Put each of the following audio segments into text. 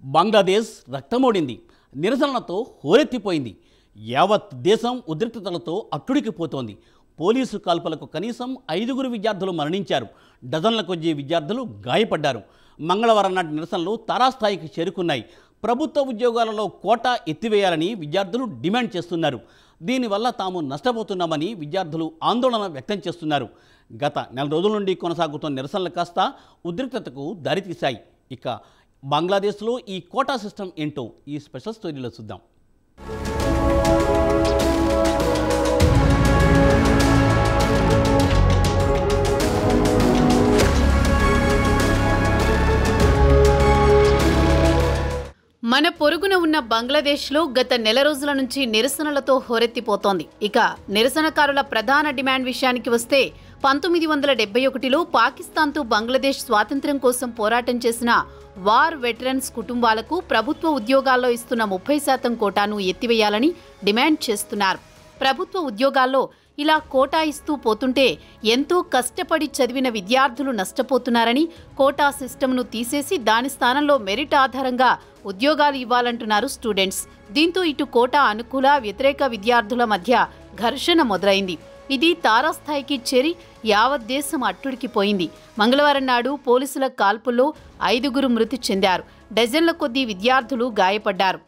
బంగ్లాదేశ్ రక్తమోడింది, నిరసనలతో హోరెత్తిపోయింది. యావత్ దేశం ఉద్రిక్తతలతో అట్టుడికిపోతోంది. పోలీసు కాల్పులకు కనీసం 5 విద్యార్థులు మరణించారు. డజన్ల కొద్దీ విద్యార్థులు గాయపడ్డారు. మంగళవారం నాటి నిరసనలు తారాస్థాయికి చేరుకున్నాయి. ప్రభుత్వ ఉద్యోగాలలో కోటా ఎత్తివేయాలని విద్యార్థులు డిమాండ్ చేస్తున్నారు. దీనివల్ల తాము నష్టపోతున్నామని విద్యార్థులు ఆందోళన వ్యక్తం చేస్తున్నారు. గత నెల రోజుల నుండి కొనసాగుతున్న నిరసనలు కాస్త ఉద్రిక్తతకు దారితీశాయి. ఇక బంగ్లాదేశ్లో ఈ కోటా సిస్టమ్ ఏంటో ఈ స్పెషల్ స్టోరీలో చూద్దాం. మన పొరుగున ఉన్న బంగ్లాదేశ్లో గత నెల రోజుల నుంచి నిరసనలతో హోరెత్తిపోతోంది. ఇక నిరసనకారుల ప్రధాన డిమాండ్ విషయానికి వస్తే 1971లో పాకిస్తాన్తో బంగ్లాదేశ్ స్వాతంత్ర్యం కోసం పోరాటం చేసిన వార్ వెటరన్స్ కుటుంబాలకు ప్రభుత్వ ఉద్యోగాల్లో ఇస్తున్న 30% కోటాను ఎత్తివేయాలని డిమాండ్ చేస్తున్నారు. ప్రభుత్వ ఉద్యోగాల్లో ఇలా కోటా ఇస్తూ పోతుంటే ఎంతో కష్టపడి చదివిన విద్యార్థులు నష్టపోతున్నారని, కోటా సిస్టమ్ను తీసేసి దాని స్థానంలో మెరిట్ ఆధారంగా ఉద్యోగాలు ఇవ్వాలంటున్నారు స్టూడెంట్స్. దీంతో ఇటు కోటా అనుకూల, వ్యతిరేక విద్యార్థుల మధ్య ఘర్షణ మొదలైంది. ఇది తారాస్థాయికి చేరి యావత్ దేశం అట్టుడికిపోయింది. మంగళవారం నాడు పోలీసుల కాల్పుల్లో 5 మృతి చెందారు. డజన్ల కొద్దీ విద్యార్థులు గాయపడ్డారు.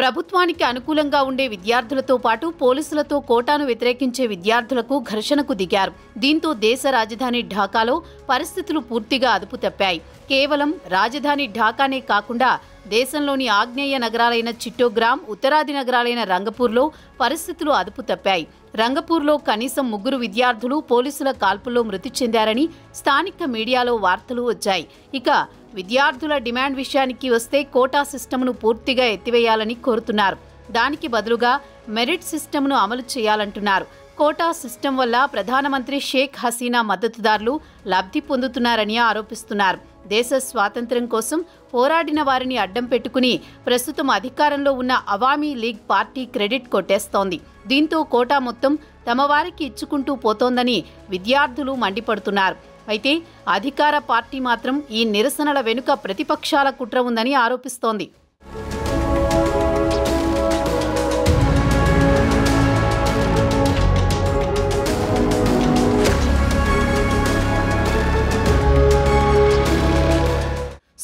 ప్రభుత్వానికి అనుకూలంగా ఉండే విద్యార్థులతో పాటు పోలీసులతో కోటాను వ్యతిరేకించే విద్యార్థులకు ఘర్షణకు దిగారు. దీంతో దేశ రాజధాని ఢాకాలో పరిస్థితులు పూర్తిగా అదుపు తప్పాయి. కేవలం రాజధాని ఢాకానే కాకుండా దేశంలోని ఆగ్నేయ నగరాలైన చిట్టోగ్రామ్, ఉత్తరాది నగరాలైన రంగపూర్లో పరిస్థితులు అదుపు తప్పాయి. రంగపూర్లో కనీసం 3 విద్యార్థులు పోలీసుల కాల్పుల్లో మృతి చెందారని స్థానిక మీడియాలో వార్తలు వచ్చాయి. ఇక విద్యార్థుల డిమాండ్ విషయానికి వస్తే కోటా సిస్టమ్ను పూర్తిగా ఎత్తివేయాలని కోరుతున్నారు. దానికి బదులుగా మెరిట్ సిస్టమ్ను అమలు చేయాలంటున్నారు. కోటా సిస్టమ్ వల్ల ప్రధానమంత్రి షేక్ హసీనా మద్దతుదారులు లబ్ధి పొందుతున్నారని ఆరోపిస్తున్నారు. దేశ స్వాతంత్ర్యం కోసం పోరాడిన వారిని అడ్డం పెట్టుకుని ప్రస్తుతం అధికారంలో ఉన్న అవామీ లీగ్ పార్టీ క్రెడిట్ కొట్టేస్తోంది. దీంతో కోటా మొత్తం తమ వారికి ఇచ్చుకుంటూ పోతోందని విద్యార్థులు మండిపడుతున్నారు. అయితే అధికార పార్టీ మాత్రం ఈ నిరసనల వెనుక ప్రతిపక్షాల కుట్ర ఉందని ఆరోపిస్తోంది.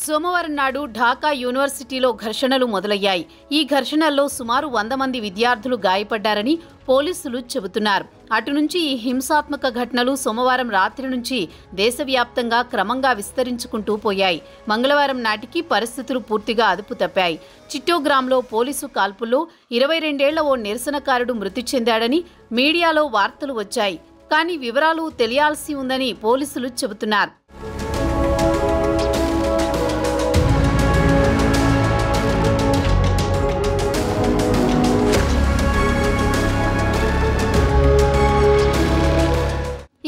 సోమవారం నాడు ఢాకా యూనివర్సిటీలో ఘర్షణలు మొదలయ్యాయి. ఈ ఘర్షణల్లో సుమారు 100 మంది విద్యార్థులు గాయపడ్డారని పోలీసులు చెబుతున్నారు. అటు నుంచి ఈ హింసాత్మక ఘటనలు సోమవారం రాత్రి నుంచి దేశవ్యాప్తంగా క్రమంగా విస్తరించుకుంటూ పోయాయి. మంగళవారం నాటికి పరిస్థితులు పూర్తిగా అదుపు తప్పాయి. చిట్టోగ్రామ్లో పోలీసు కాల్పుల్లో 22 ఏళ్ల ఓ నిరసనకారుడు మృతి చెందాడని మీడియాలో వార్తలు వచ్చాయి. కానీ వివరాలు తెలియాల్సి ఉందని పోలీసులు చెబుతున్నారు.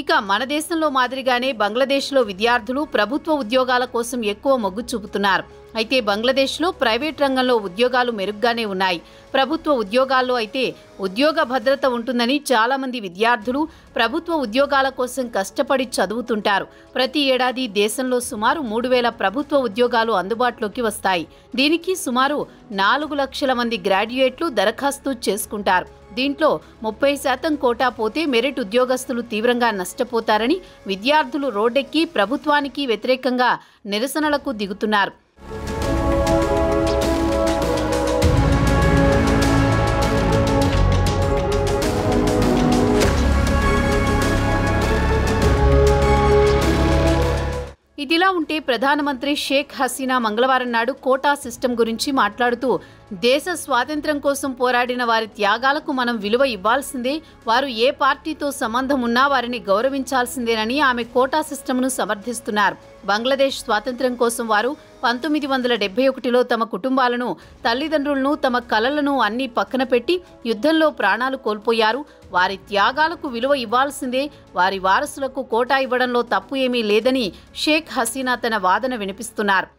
ఇక మన దేశంలో మాదిరిగానే బంగ్లాదేశ్లో విద్యార్థులు ప్రభుత్వ ఉద్యోగాల కోసం ఎక్కువ మొగ్గు చూపుతున్నారు. అయితే బంగ్లాదేశ్లో ప్రైవేట్ రంగంలో ఉద్యోగాలు మెరుగ్గానే ఉన్నాయి. ప్రభుత్వ ఉద్యోగాల్లో అయితే ఉద్యోగ భద్రత ఉంటుందని చాలా మంది విద్యార్థులు ప్రభుత్వ ఉద్యోగాల కోసం కష్టపడి చదువుతుంటారు. ప్రతి ఏడాది దేశంలో సుమారు 3000 ప్రభుత్వ ఉద్యోగాలు అందుబాటులోకి వస్తాయి. దీనికి సుమారు 4 లక్షల మంది గ్రాడ్యుయేట్లు దరఖాస్తు చేసుకుంటారు. దీంట్లో 30% కోటా పోతే మెరిట్ ఉద్యోగస్తులు తీవ్రంగా నష్టపోతారని విద్యార్థులు రోడ్డెక్కి ప్రభుత్వానికి వ్యతిరేకంగా నిరసనలకు దిగుతున్నారు. ఇదిలా ఉంటే ప్రధానమంత్రి షేక్ హసీనా మంగళవారం నాడు కోటా సిస్టమ్ గురించి మాట్లాడుతూ దేశ స్వాతంత్ర్యం కోసం పోరాడిన వారి త్యాగాలకు మనం విలువ ఇవ్వాల్సిందే, వారు ఏ పార్టీతో సంబంధం ఉన్నా వారిని గౌరవించాల్సిందేనని ఆమె కోటా సిస్టమ్ను సమర్థిస్తున్నారు. బంగ్లాదేశ్ స్వాతంత్ర్యం కోసం వారు 1971లో తమ కుటుంబాలను, తల్లిదండ్రులను, తమ కలలను అన్నీ పక్కన పెట్టి యుద్ధంలో ప్రాణాలు కోల్పోయారు. వారి త్యాగాలకు విలువ ఇవ్వాల్సిందే, వారి వారసులకు కోటా ఇవ్వడంలో తప్పు ఏమీ లేదని షేక్ హసీనా తన వాదన వినిపిస్తున్నారు.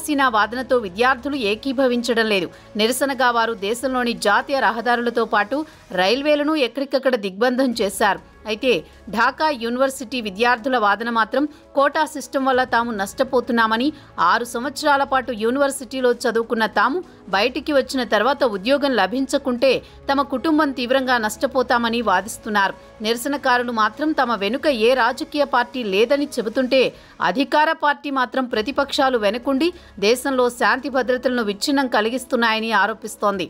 హసీనా వాదనతో విద్యార్థులు ఏకీభవించడం లేదు. నిరసనగా వారు దేశంలోని జాతీయ రహదారులతో పాటు రైల్వేలను ఎక్కడికక్కడ దిగ్బంధం చేశారు. అయితే ఢాకా యూనివర్సిటీ విద్యార్థుల వాదన మాత్రం కోటా సిస్టమ్ వల్ల తాము నష్టపోతున్నామని, 6 సంవత్సరాల పాటు యూనివర్సిటీలో చదువుకున్న తాము బయటికి వచ్చిన తర్వాత ఉద్యోగం లభించకుంటే తమ కుటుంబం తీవ్రంగా నష్టపోతామని వాదిస్తున్నారు. నిరసనకారులు మాత్రం తమ వెనుక ఏ రాజకీయ పార్టీ లేదని చెబుతుంటే అధికార పార్టీ మాత్రం ప్రతిపక్షాలు వెనుకుండి దేశంలో శాంతి భద్రతలను విచ్ఛిన్నం కలిగిస్తున్నాయని ఆరోపిస్తోంది.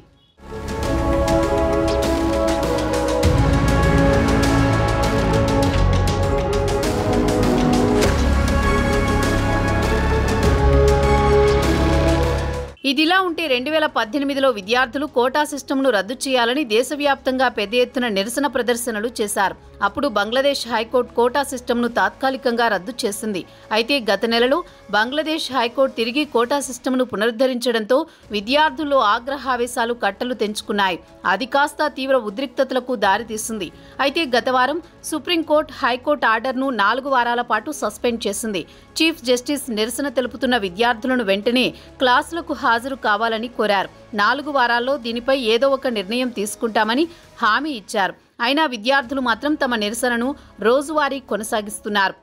ఇదిలా ఉంటే 2018లో విద్యార్థులు కోటా సిస్టమ్ను రద్దు చేయాలని దేశవ్యాప్తంగా పెద్ద ఎత్తున నిరసన ప్రదర్శనలు చేశారు. అప్పుడు బంగ్లాదేశ్ హైకోర్టు కోటా సిస్టమ్ను తాత్కాలికంగా రద్దు చేసింది. అయితే గత నెలలో బంగ్లాదేశ్ హైకోర్టు తిరిగి కోటా సిస్టమ్ను పునరుద్ధరించడంతో విద్యార్థుల్లో ఆగ్రహావేశాలు కట్టలు తెంచుకున్నాయి. అది కాస్త తీవ్ర ఉద్రిక్తతలకు దారితీసింది. అయితే గత వారం సుప్రీంకోర్టు హైకోర్టు ఆర్డర్ను 4 వారాల పాటు సస్పెండ్ చేసింది. చీఫ్ జస్టిస్ నిరసన తెలుపుతున్న విద్యార్థులను వెంటనే క్లాసులకు హాజరు కావాలని కోరారు. 4 వారాల్లో దీనిపై ఏదో ఒక నిర్ణయం తీసుకుంటామని హామీ ఇచ్చారు. అయినా విద్యార్థులు మాత్రం తమ నిరసనను రోజువారీ కొనసాగిస్తున్నారు.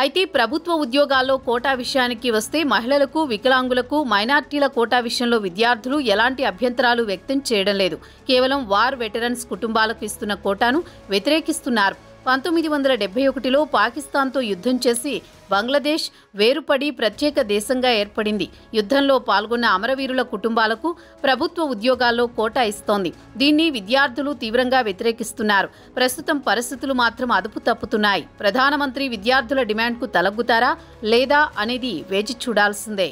అయితే ప్రభుత్వ ఉద్యోగాల్లో కోటా విషయానికి వస్తే మహిళలకు, వికలాంగులకు, మైనార్టీల కోటా విషయంలో విద్యార్థులు ఎలాంటి అభ్యంతరాలు వ్యక్తం చేయడం లేదు. కేవలం వార్ వెటరన్స్ కుటుంబాలకు ఇస్తున్న కోటాను వ్యతిరేకిస్తున్నారు. 1971లో పాకిస్తాన్తో యుద్ధం చేసి బంగ్లాదేశ్ వేరుపడి ప్రత్యేక దేశంగా ఏర్పడింది. యుద్ధంలో పాల్గొన్న అమరవీరుల కుటుంబాలకు ప్రభుత్వ ఉద్యోగాల్లో కోటా ఇస్తోంది. దీన్ని విద్యార్థులు తీవ్రంగా వ్యతిరేకిస్తున్నారు. ప్రస్తుతం పరిస్థితులు మాత్రం అదుపు తప్పుతున్నాయి. ప్రధానమంత్రి విద్యార్థుల డిమాండ్కు తలగ్గుతారా లేదా అనేది వేచి చూడాల్సిందే.